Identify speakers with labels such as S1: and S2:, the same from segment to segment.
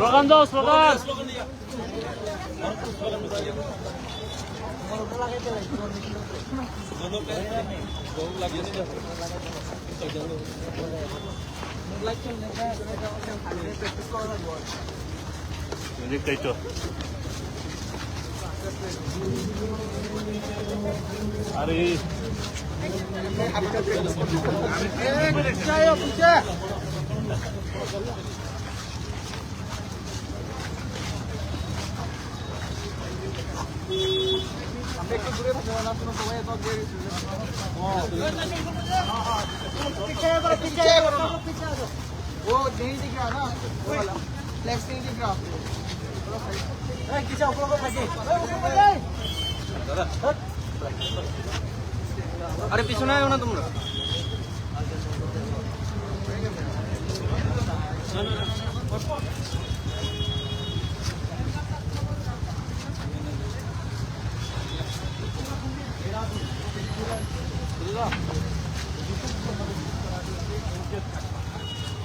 S1: Slogan দাও, slogan. দেখতেই তো আরে
S2: একটু দূরে থাকবে না, সবাই এত দিয়ে वो नहीं दिख रहा ना, फ्लैक्स नहीं दिख रहा आपको। अरे पीछे ना ना तुम लोग।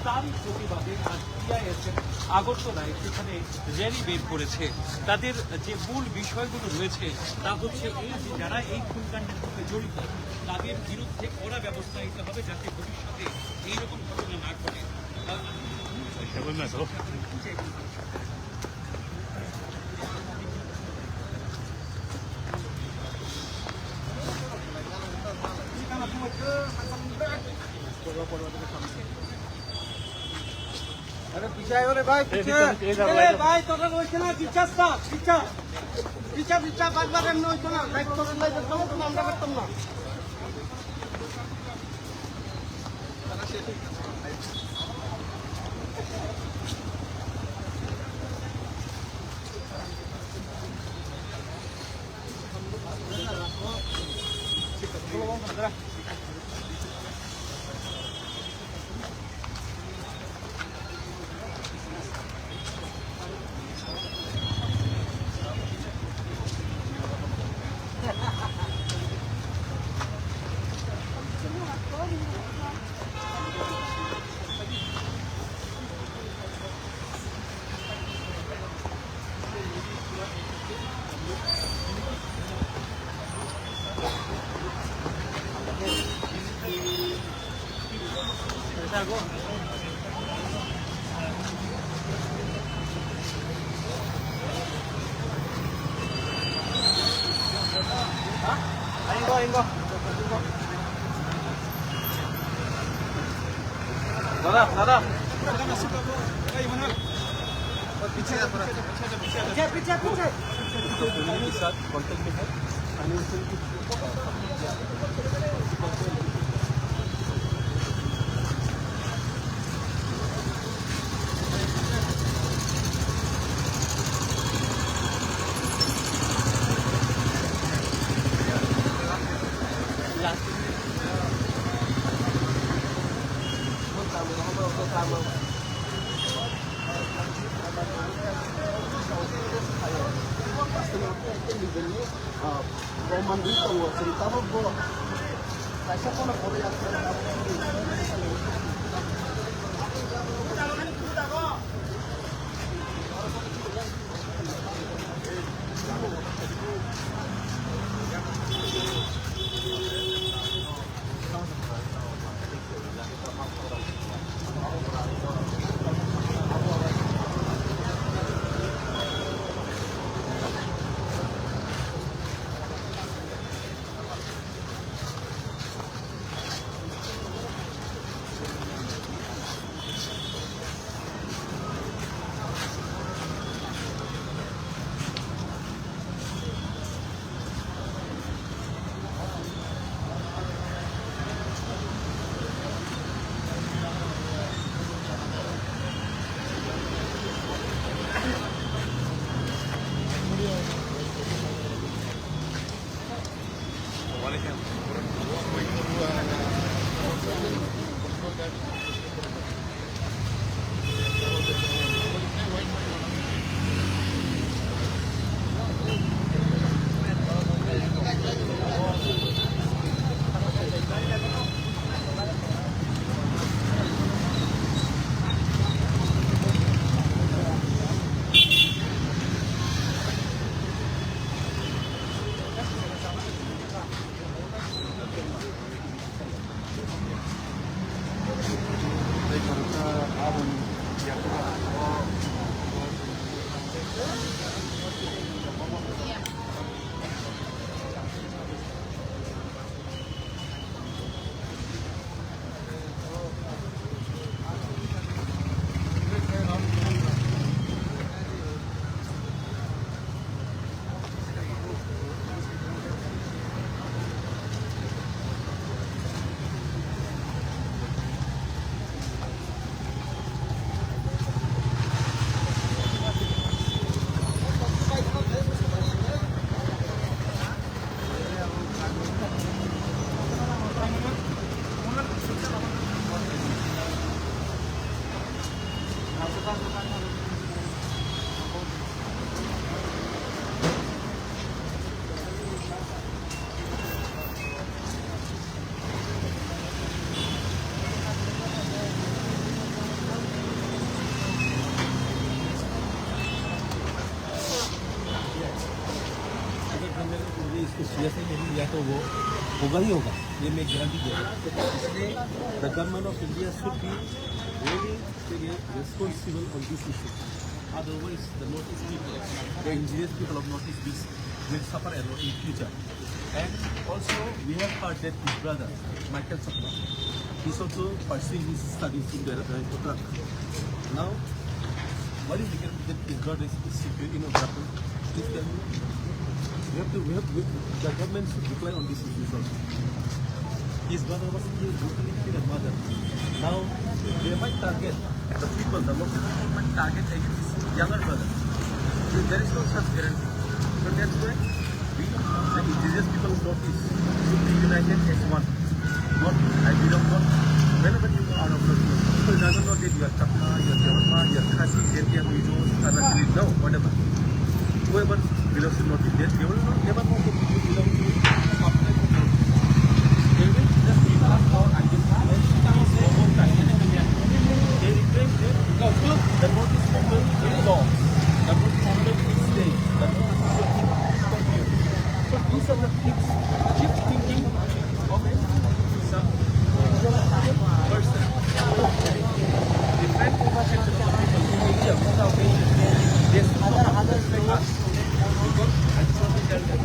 S3: তারই প্রতিবাদে আজ টিআইএসএফ আগরতলায় সেখানে র্যালি বের করেছে। তাদের যে মূল বিষয়গুলো রয়েছে তা হচ্ছে এই যে যারা এই খুনকাণ্ডের সাথে জড়িত তাদের বিরুদ্ধে কড়া ব্যবস্থা নিতে হবে যাতে ভবিষ্যতে এইরকম ঘটনা না ঘটে।
S2: अरे पीछे आयो रे भाई, पीछे भाई तो होइছে না পিছাস্তা পিছা পিছা পিছা বারবার এমন হইছে না, লাইক করে লাই দেখতাম তো আমরা করতাম না। दादा दादा पीछे पीछे पीछे पीछे के साथ कांटेक्ट में है Roman dito, cerita mo po. Kasi po
S4: जैसे नहीं या तो वो होगा ही होगा, ये मैं गारंटी दे रहा हूँ। इसलिए the government of India should be really responsible on this issue. Otherwise, the Northeast people, the indigenous people of Northeast will suffer a lot in future. And also, we have heard that his brother, Michael Chakma, he's also pursuing his studies in Uttarakhand. Now, what is the that his brother is secure in Uttarakhand? Please tell me. The government should reply on this issue also. His brother was killed a mother. Now they might target the people, the local people might target his younger brother. There is no such guarantee. So that's why we, the indigenous people of Northeast, should be united as one. Not, I belong not. Whenever you are of Northeast, people doesn't know that you are Chakma, you are Jawarma, you are Khasi, Zentia, Mijos, Karnataka, no, whatever. Whoever belongs to Northeast, they will not never know that you belong to Chakma. They will just give us our identity. They replace it. The Northeast people is law. The Northeast people is state. The Northeast people is continue. So these are the things. Keep thinking of it. Some person. Different section of people in India without any. They respect us. Because I just want to tell them.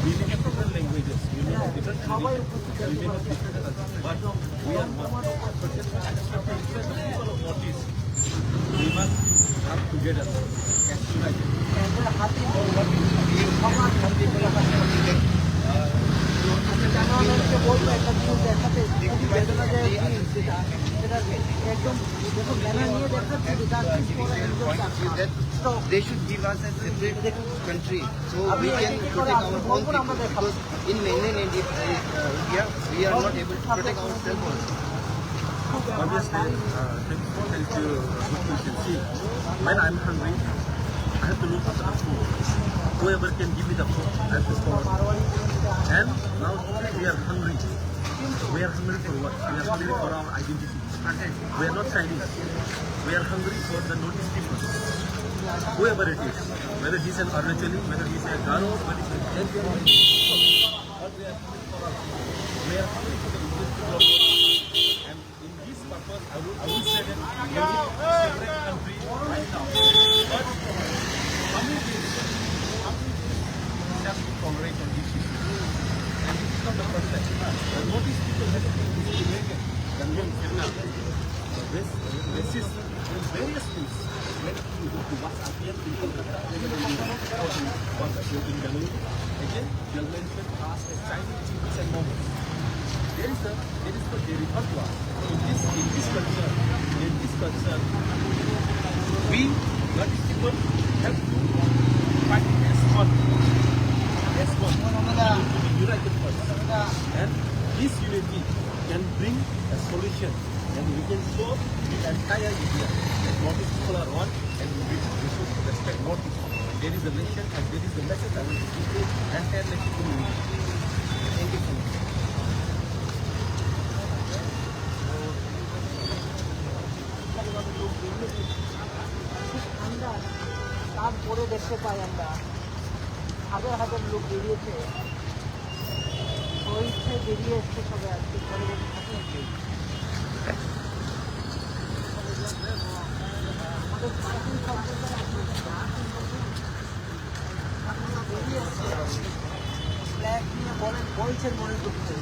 S4: We live in different languages, we live in different traditions, we live in different cultures, but we are one. So just to accept the interest of people of Northeast, we must come together and unite.
S2: They should give us a separate country so we can protect our own people, because in mainland India we are not able to protect ourselves also.
S4: Obviously, thank you, good question. See, when I'm hungry, I have to look for the food. Whoever can give me the food, I have to store it. And now we are hungry. We are hungry for what? We are hungry for our identity. We are not Chinese. We are hungry for the Northeast people. Whoever it is, whether he's an Arunachali, whether he's a Garo, whether he's a Jain, or we are hungry for our people. We are hungry for the Indian people of Northeast. And in this purpose, I would say that we need a separate country right now. But communities have to tolerate on this issue. And this is not the first time. The Northeast people have been discriminated. The racist in various things. When you go to WhatsApp, people again, you'll mention us as Chinese chiefs and moments. There is what they refer to us. In this culture, we, Northeast people, have to fight as one. As one. To be united first. And this unity can bring a solution. And we can show the entire India that Northeast people are one, and we should respect Northeast. There is a nation, and there is the message I will give to the entire nation community. Thank you so much.
S5: আমরা তারপরে দেখতে পাই আমরা হাজার হাজার লোক বেরিয়েছে, স্বেচ্ছায় বেরিয়ে এসছে সবাই আজকে ঘরে বসে থাকে। আমাদের ভারতীয় সম্প্রদায় বেরিয়ে এসছে, ফ্ল্যাগ নিয়ে বলছেন মনে করতে।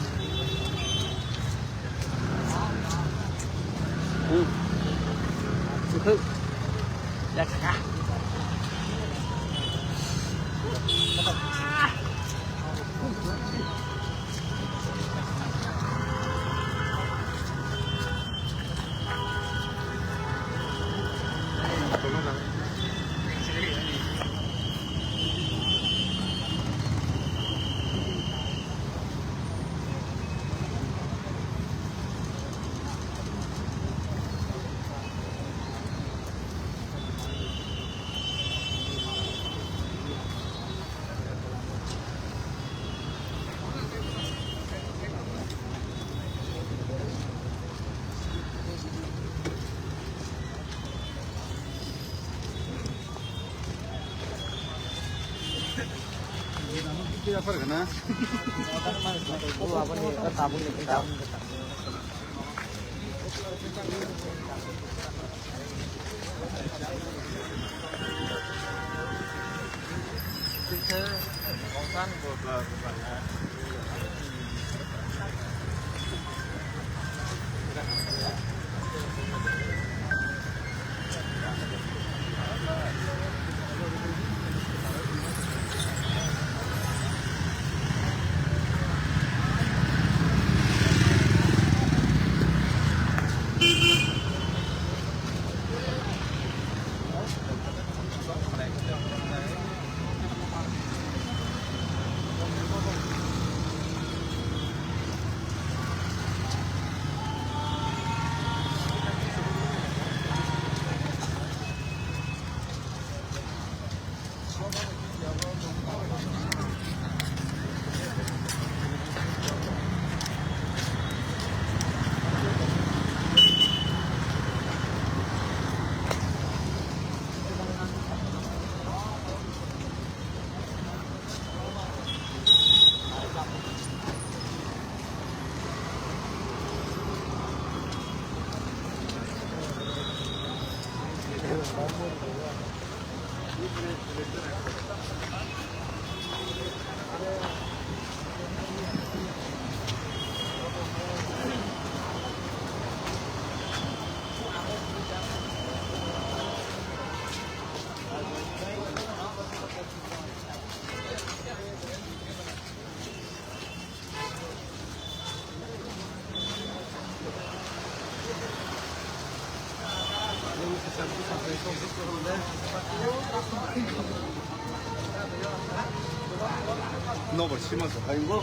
S2: 너버 심어서 아이고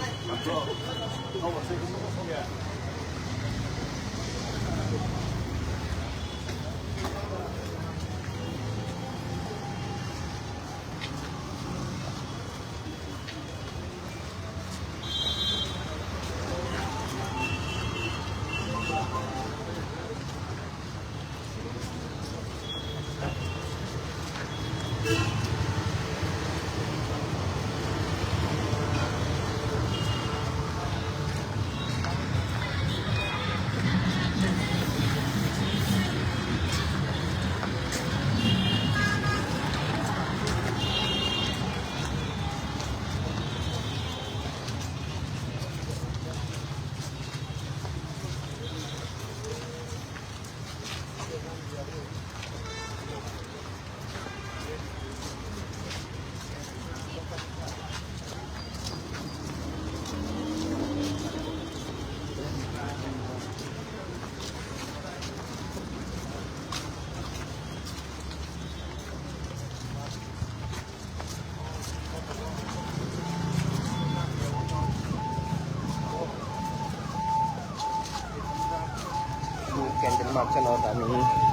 S2: candle march and all that.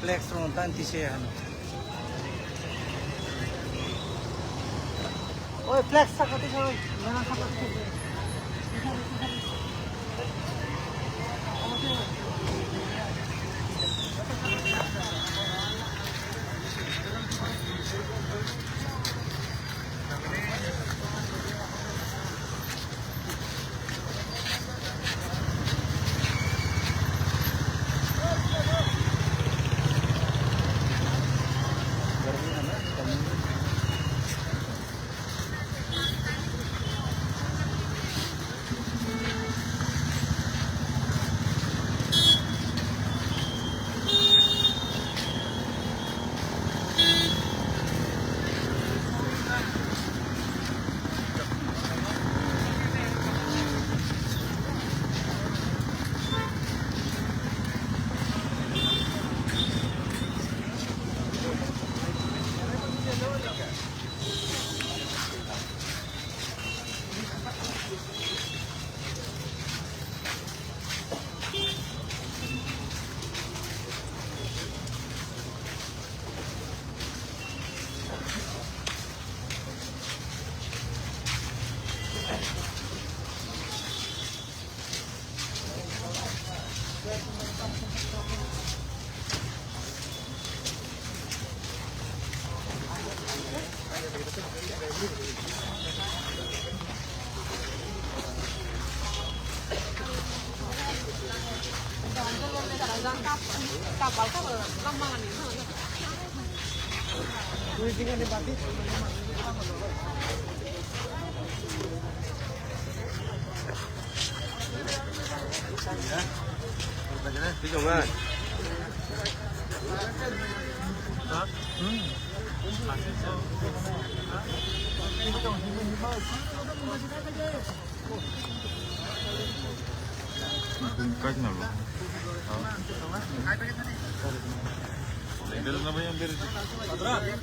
S2: Flex from Tantishan.
S5: ওই ফ্ল্যাক্সটা কত সবাই মেলা খাবার খেতে
S1: Как надо? Itu namanya hampir.
S6: Gracias.